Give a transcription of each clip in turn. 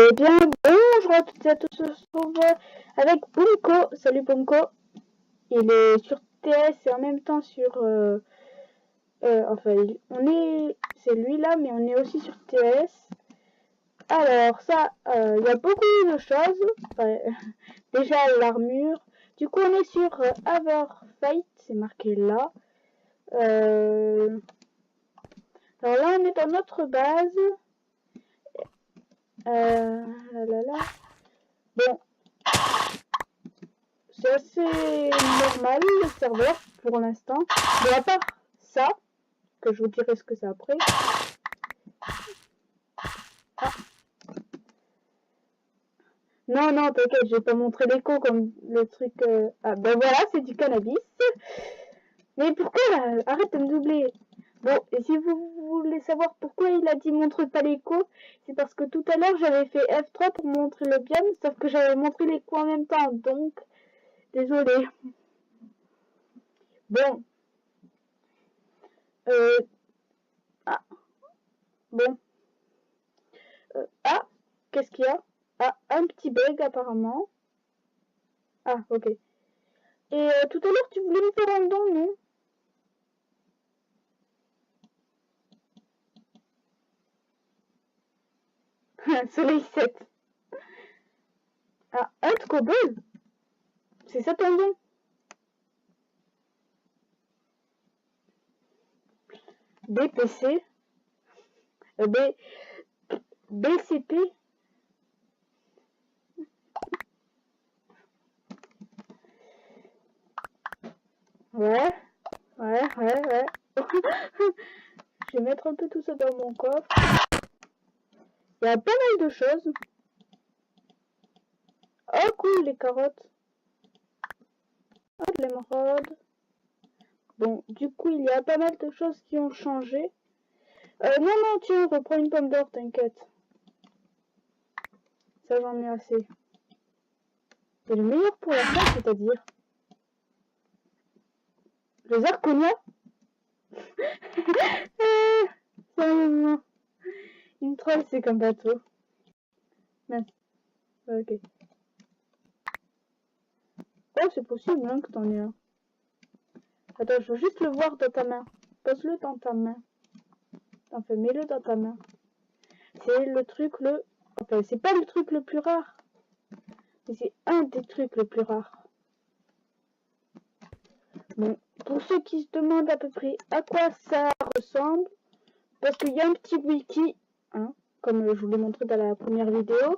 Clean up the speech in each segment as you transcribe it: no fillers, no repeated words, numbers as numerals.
Eh bien, bonjour à toutes et à tous, on se retrouve avec Boomko. Salut Boomko. Il est sur TS et en même temps sur... c'est lui là, mais on est aussi sur TS. Alors ça, il y a beaucoup de choses. Déjà l'armure. Du coup, on est sur Everfight, c'est marqué là. Alors là, on est dans notre base. Bon, c'est assez normal le serveur pour l'instant. Mais à part ça, que je vous dirai ce que c'est après. Ah. Non, non, t'inquiète, je vais pas montrer l'écho comme le truc. Ah ben voilà, c'est du cannabis. Mais pourquoi là? Arrête de me doubler. Bon, et si vous voulez savoir pourquoi il a dit montre pas l'écho, c'est parce que tout à l'heure j'avais fait F3 pour montrer le biome, sauf que j'avais montré l'écho en même temps, donc désolé. Bon. Ah. Bon. Ah. Qu'est-ce qu'il y a? Ah, un petit bug apparemment. Ah, ok. Et tout à l'heure, tu voulais me faire un don, non? Soleil 7. Ah, Hunt Cobble? C'est ça ton don? BPC? BCP? Ouais. Je vais mettre un peu tout ça dans mon coffre. Il y a pas mal de choses. Oh cool, les carottes. Oh, de l'émeraude. Bon, du coup, il y a pas mal de choses qui ont changé. Non, tiens, reprends une pomme d'or, t'inquiète. Ça, j'en ai assez. C'est le meilleur pour la fin, c'est-à-dire le zirconia. Sérieusement. Une troll, c'est comme bateau. Mince. Ok. Oh, c'est possible hein, que t'en aies un. Attends, je veux juste le voir dans ta main. Pose-le dans ta main. Enfin, mets-le dans ta main. C'est le truc le... Enfin, c'est pas le truc le plus rare. Mais c'est un des trucs le plus rares. Bon, pour ceux qui se demandent à peu près à quoi ça ressemble, parce qu'il y a un petit wiki, hein, comme je vous l'ai montré dans la première vidéo.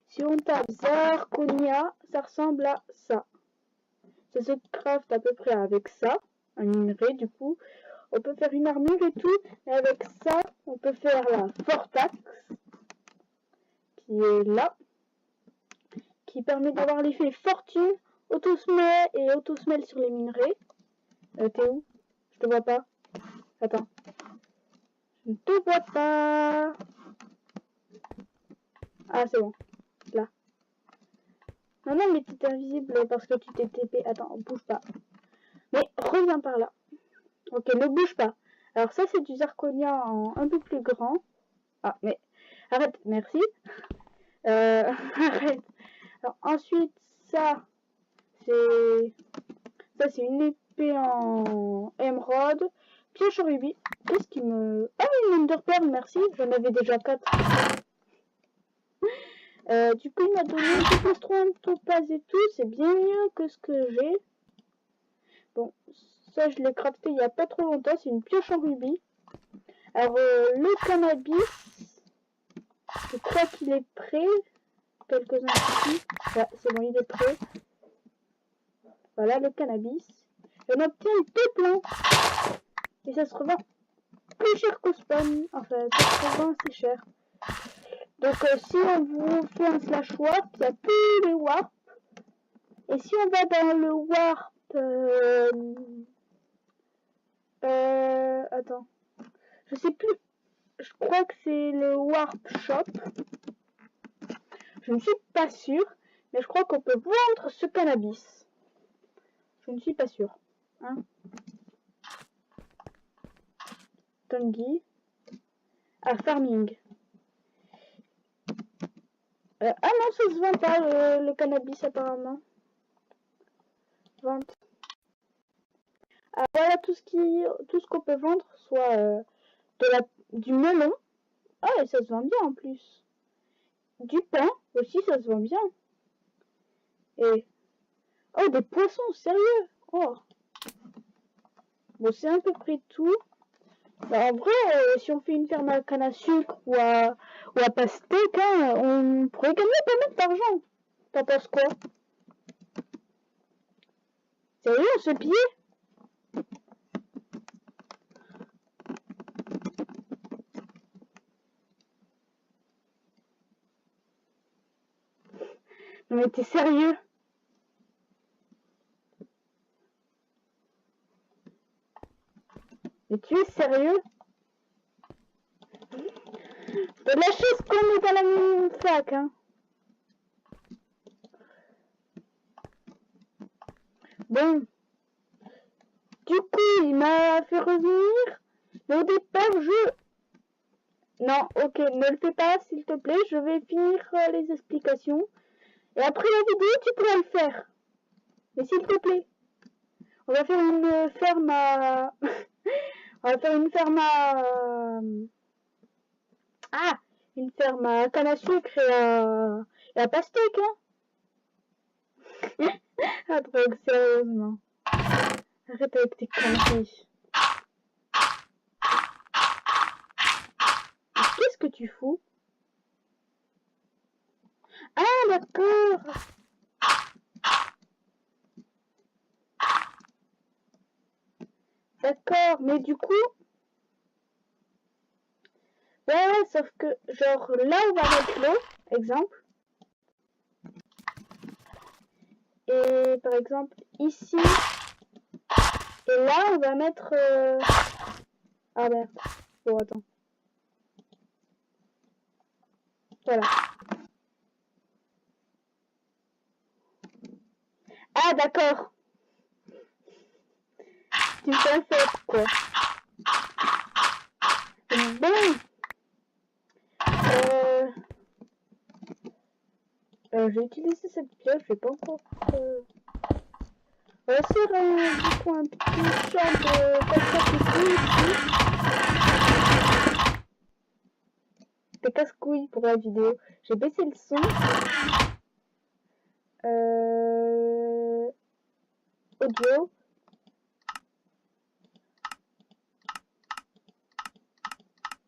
Si on tape zirconia, ça ressemble à ça. Ça se craft à peu près avec ça, un minerai du coup. On peut faire une armure et tout, mais avec ça, on peut faire la Fortax, qui est là, qui permet d'avoir l'effet fortune, auto-smell et auto-smell sur les minerais. T'es où? Je te vois pas. Attends. Je ne te vois pas. Ah, c'est bon. Là. Non, mais t'es invisible parce que tu t'es TP. Attends, bouge pas. Mais reviens par là. Ok, ne bouge pas. Alors ça, c'est du zirconia en un peu plus grand. Ah, mais arrête, merci. Arrête. Alors ensuite, ça, c'est une épée en émeraude. Pioche en rubis. Qu'est-ce qui me... Ah, une enderpearl, merci. J'en avais déjà 4. Du coup, il m'a donné du plastron, topaz et tout. C'est bien mieux que ce que j'ai. Bon, ça, je l'ai crafté il n'y a pas trop longtemps. C'est une pioche en rubis. Alors, le cannabis, je crois qu'il est prêt. Quelques-uns ici. Ouais, c'est bon, il est prêt. Voilà, le cannabis. Et on obtient deux plans. Et ça se revend plus cher qu'au spawn. Enfin, ça se revend assez cher. Donc, si on vous fait un slash warp, il y a tous les warps. Et si on va dans le warp... attends. Je sais plus. Je crois que c'est le warp shop. Je ne suis pas sûre. Mais je crois qu'on peut vendre ce cannabis. Je ne suis pas sûre. Hein? Tanguy. Ah, farming. Ah non, ça se vend pas le cannabis apparemment. Vente. Ah, voilà tout ce qu'on peut vendre, soit du melon. Ah, et ça se vend bien en plus. Du pain aussi, ça se vend bien. Et oh, des poissons, sérieux. Oh. Bon, c'est à peu près tout. Bah, en vrai, si on fait une ferme à canne à sucre ou à pastèque, hein, on pourrait gagner pas mal d'argent. T'en penses quoi? Sérieux, on se piller? Non mais t'es sérieux? Mais tu es sérieux? T'as de la chance qu'on est dans la même fac, hein. Bon. Du coup, il m'a fait revenir. Mais au départ, non, ok, ne le fais pas, s'il te plaît. Je vais finir les explications. Et après la vidéo, tu pourras le faire. Mais s'il te plaît. On va faire une ferme à... On va faire une ferme à... Ah, une ferme à canne à sucre et à pastèque, hein. Ah, drogue, sérieusement. Arrête avec tes conneries. Qu'est-ce que tu fous? Ah, d'accord. D'accord, mais du coup... Ouais, sauf que, genre, là, on va mettre l'eau, exemple. Et, par exemple, ici... Et là, on va mettre... Ah, merde. Bon, attends. Voilà. Ah, d'accord. Tu me fais faire, quoi. Bon. J'ai utilisé cette pièce, je vais pas encore... On va faire du coup un petit champ de casse-couilles ici. Des casse-couilles pour la vidéo. J'ai baissé le son. Audio.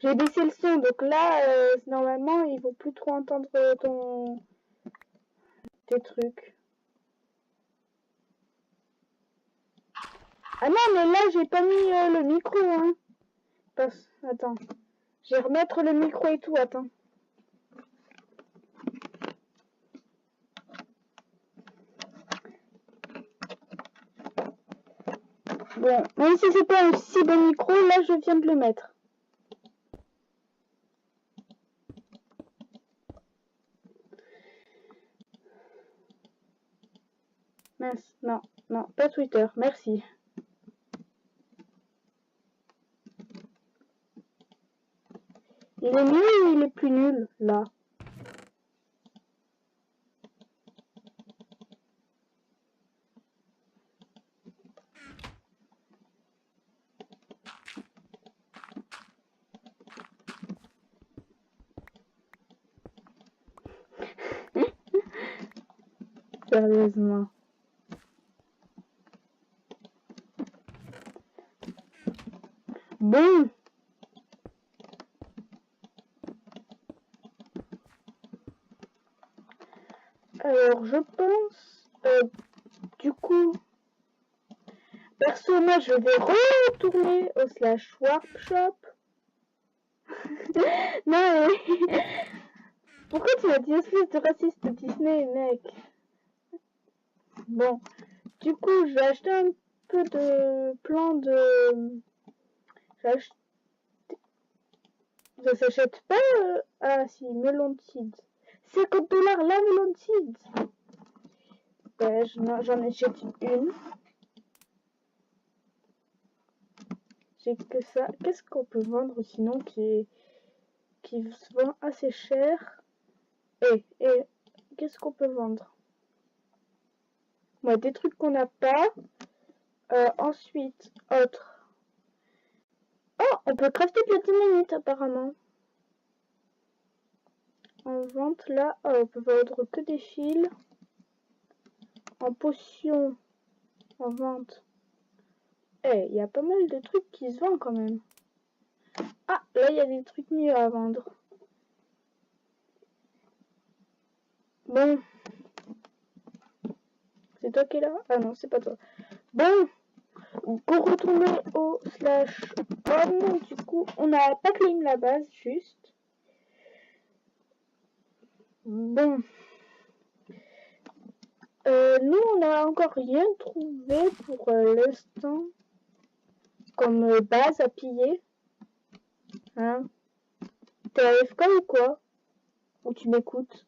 J'ai baissé le son, donc là, normalement, ils vont plus trop entendre tes trucs. Ah non, mais là, j'ai pas mis le micro, hein. Attends. Je vais remettre le micro et tout, attends. Bon, même si c'est pas un si bon micro, là, je viens de le mettre. Mince, non, non, pas Twitter, merci. Il est mieux ou il est plus nul, là? Sérieusement. Bon. Alors, je pense... du coup... Perso, moi, je vais retourner au slash warp shop. Non, mais... Pourquoi tu m'as dit espèce de raciste Disney, mec? Bon. Du coup, je vais acheter un peu de plan de... Ça s'achète pas... Ah si, melon seeds. 50 $ la melon seeds. Ben, j'en achète une. J'ai que ça. Qu'est-ce qu'on peut vendre sinon qui se vend assez cher? Et qu'est-ce qu'on peut vendre? Ouais, des trucs qu'on n'a pas. Ensuite, autre. Oh, on peut crafter de la dynamite apparemment. En vente là, oh, on peut vendre que des fils. En potion, en vente. Il y a pas mal de trucs qui se vendent quand même. Ah, là il y a des trucs mieux à vendre. Bon. C'est toi qui es là? Ah non, c'est pas toi. Bon. Pour retourner au /home, du coup, on n'a pas claim la base, juste. Bon. Nous, on n'a encore rien trouvé pour l'instant comme base à piller. Hein? T'es AFK ou quoi? Ou tu m'écoutes?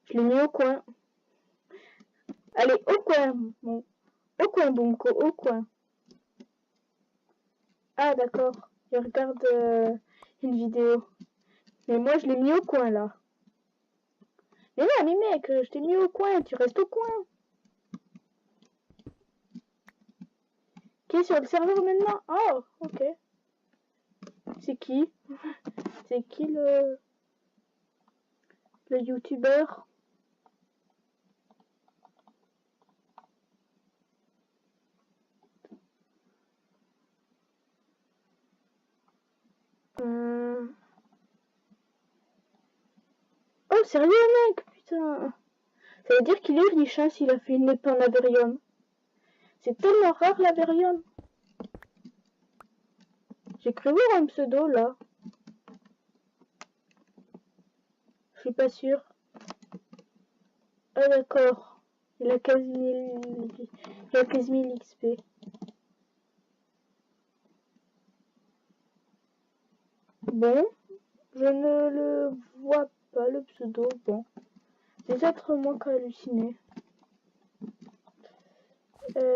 Je l'ai mis au coin. Allez, au coin. Bon. Au coin, donc, au coin. Ah, d'accord. Je regarde une vidéo. Mais moi, je l'ai mis au coin, là. Mais là, mais mec, je t'ai mis au coin. Tu restes au coin. Qui est sur le serveur maintenant? Oh, ok. C'est qui? C'est qui le youtubeur? Oh, sérieux, mec? Putain. Ça veut dire qu'il est riche, hein, s'il a fait une épée en avérium. C'est tellement rare, l'avérium. J'ai cru voir un pseudo, là. Je suis pas sûre. Ah, d'accord. Il a 15 000 XP. Bon. Je ne le vois pas, le pseudo. Bon. Peut-être moi qui ai halluciné.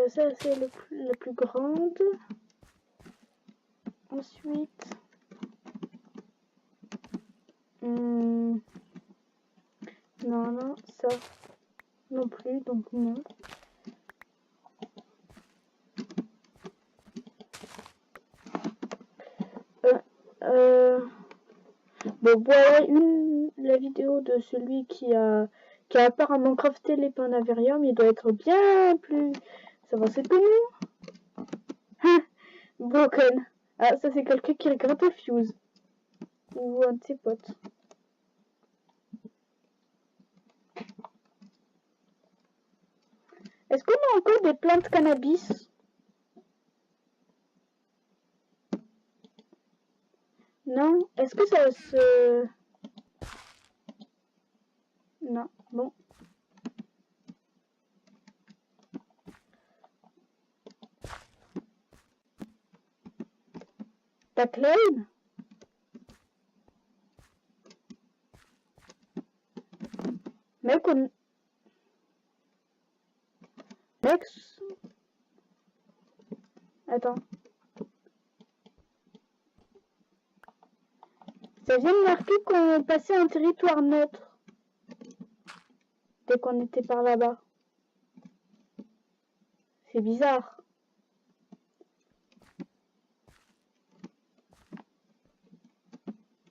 Ça, c'est la plus grande. Ensuite... non, non, ça non plus, donc non. Bon, voilà la vidéo de celui qui a apparemment crafté les pains d'avérium. Il doit être bien plus avancé que nous. Broken. Ah, ça c'est quelqu'un qui regarde au Fuse. Ou un de ses potes. Est-ce qu'on a encore des plantes cannabis? Non. Est-ce que ça se... Non. Bon. T'as claim? Mec, on... Mec... Attends. Ça vient de marquer qu'on passait un territoire neutre. Dès qu'on était par là-bas. C'est bizarre.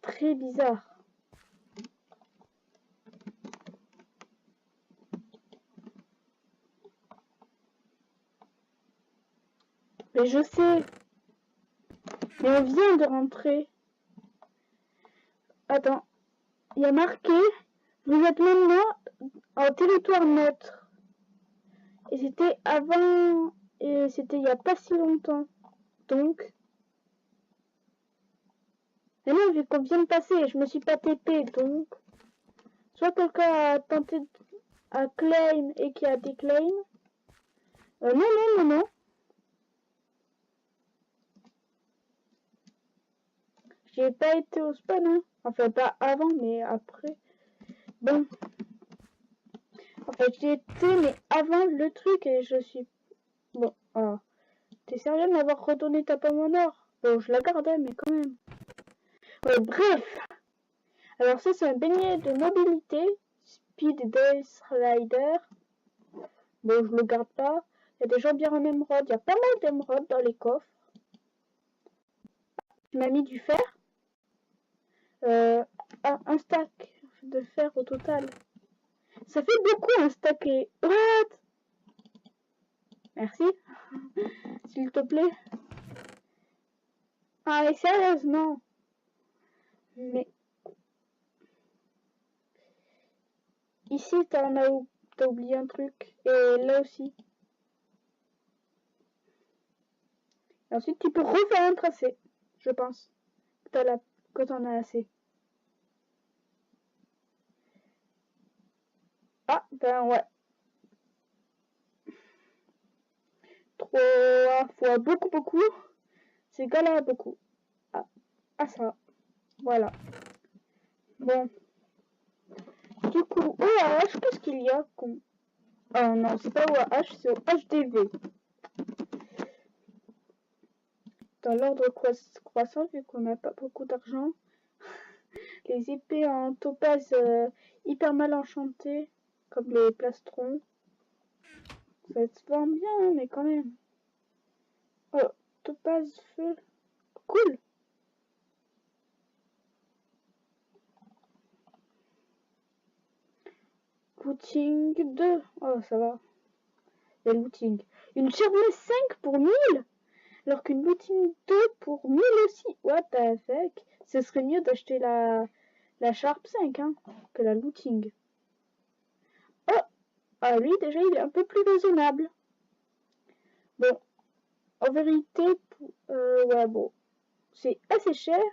Très bizarre. Mais je sais. Mais on vient de rentrer. Attends. Il y a marqué, vous êtes maintenant en territoire neutre. Et c'était avant... Et c'était il n'y a pas si longtemps. Donc... Et non, vu qu'on vient de passer, je me suis pas TP, donc... Soit quelqu'un a tenté à claim et qui a déclaim. Non, non, non, non. J'ai pas été au spawn, hein. Enfin, pas avant, mais après. Bon. Enfin, j'y étais, mais avant le truc, et je suis... Bon, alors... T'es sérieux de m'avoir redonné ta pomme en or? Bon, je la gardais, mais quand même. Ouais, bref. Alors ça, c'est un beignet de mobilité. Speed Day Slider. Bon, je le garde pas. Il y a des jambières en émeraude. Il y a pas mal d'émeraudes dans les coffres. Tu m'as mis du fer. Un stack de fer au total. Ça fait beaucoup un stack et... What? Merci. S'il te plaît. Ah, mais sérieusement. Mais... Ici, t'as oublié un truc. Et là aussi. Et ensuite, tu peux refaire un tracé. Je pense. Que t'en as assez. Ah, ben ouais. 3 fois beaucoup. C'est égal à beaucoup. Ah, ça. Voilà. Bon. Du coup, OAH, qu'est-ce qu'il y a qu'on... Oh non, c'est pas OAH, c'est au HDV. Dans l'ordre croissant, vu qu'on n'a pas beaucoup d'argent. Les épées en topaz hyper mal enchantées, comme les plastrons. Ça se vend bien, mais quand même. Oh, topaz feu. Cool. Looting 2. Oh, ça va. Il y a looting. Une Sharpness 5 pour 1000, alors qu'une looting 2 pour 1000 aussi. What the fuck? Ce serait mieux d'acheter la Sharp 5 hein, que la looting. Oh, ah lui déjà il est un peu plus raisonnable. Bon, en vérité, ouais bon, c'est assez cher.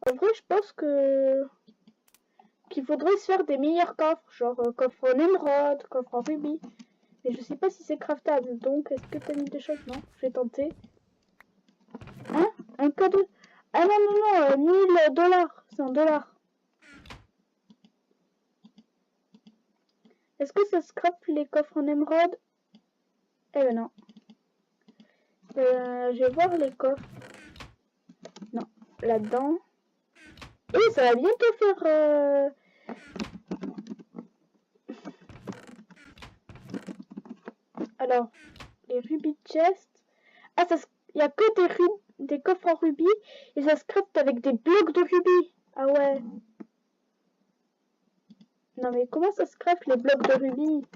En vrai, je pense qu'il faudrait se faire des meilleurs coffres, genre coffre en émeraude, coffre en rubis. Mais je sais pas si c'est craftable, donc est-ce que t'as mis des choses? Non, je vais tenter. Hein? Un cadeau? Ah non, 1000 dollars, c'est un dollar. Est-ce que ça scrape les coffres en émeraude? Eh ben non. Je vais voir les coffres. Non, là-dedans. Et ça va bientôt faire... Alors, les rubis chest. Ah, il n'y a que des coffres en rubis et ça se crafte avec des blocs de rubis. Ah ouais. Non mais comment ça se crafte les blocs de rubis?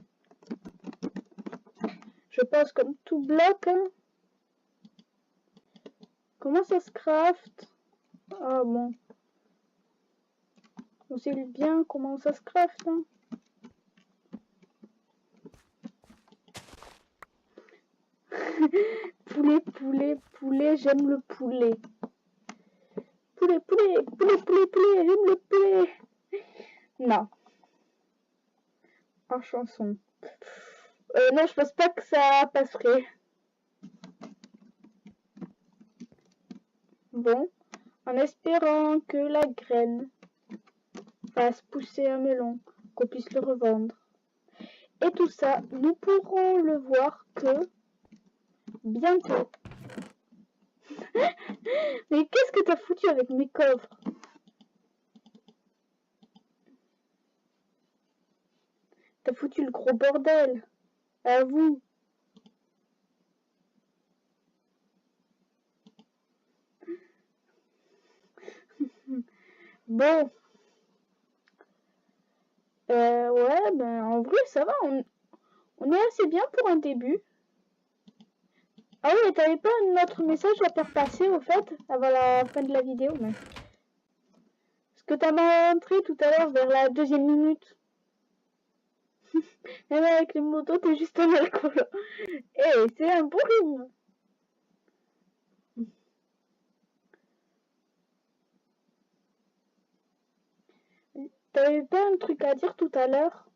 Je pense comme tout bloc. Hein. Comment ça se craft? Ah bon. On sait bien comment ça se craft. Hein. poulet, j'aime le poulet. Poulet, j'aime le poulet. Non. En chanson. Non, je pense pas que ça passerait. Bon, en espérant que la graine fasse pousser un melon, qu'on puisse le revendre. Et tout ça, nous pourrons le voir que bientôt. Mais qu'est-ce que t'as foutu avec mes coffres? T'as foutu le gros bordel. À vous. Bon. Ouais, ben en vrai ça va, on est assez bien pour un début. Ah oui, mais t'avais pas un autre message à faire passer au fait, avant la fin de la vidéo, mais... Ce que t'as montré tout à l'heure vers la 2e minute. Même avec les motos, t'es juste un alcool. Eh, c'est un bon rythme. T'avais pas un truc à dire tout à l'heure?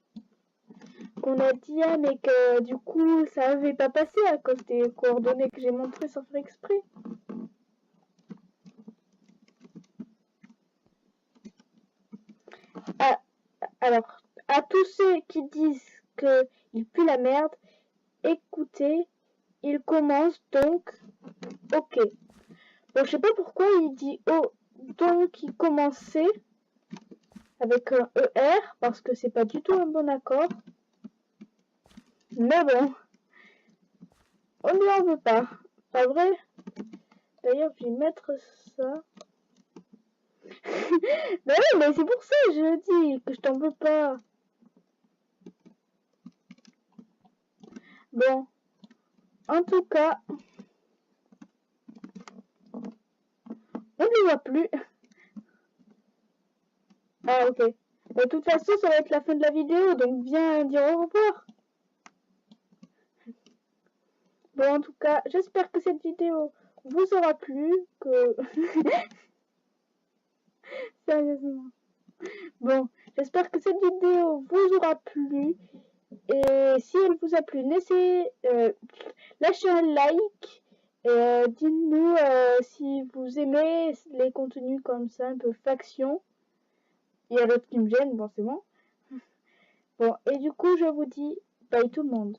Qu'on a dit, ah, mais que du coup, ça avait pas passé à cause des coordonnées que j'ai montrées sans faire exprès. Ah, alors, à tous ceux qui disent qu'il pue la merde, écoutez, il commence donc, ok. Bon, je sais pas pourquoi il dit oh, donc il commençait avec un ER, parce que c'est pas du tout un bon accord. Mais bon, on lui en veut pas. Pas vrai? D'ailleurs, je vais mettre ça. Ben oui, mais c'est pour ça que je dis que je t'en veux pas. Bon, en tout cas, on ne voit plus. Ah, ok. De toute façon, ça va être la fin de la vidéo, donc viens dire au revoir. Bon, en tout cas, j'espère que cette vidéo vous aura plu, que... Sérieusement. Bon, j'espère que cette vidéo vous aura plu. Et si elle vous a plu, lâchez un like. Et dites-nous si vous aimez les contenus comme ça, un peu faction. Il y a l'autre qui me gêne, bon c'est bon. Bon, et du coup, je vous dis bye tout le monde.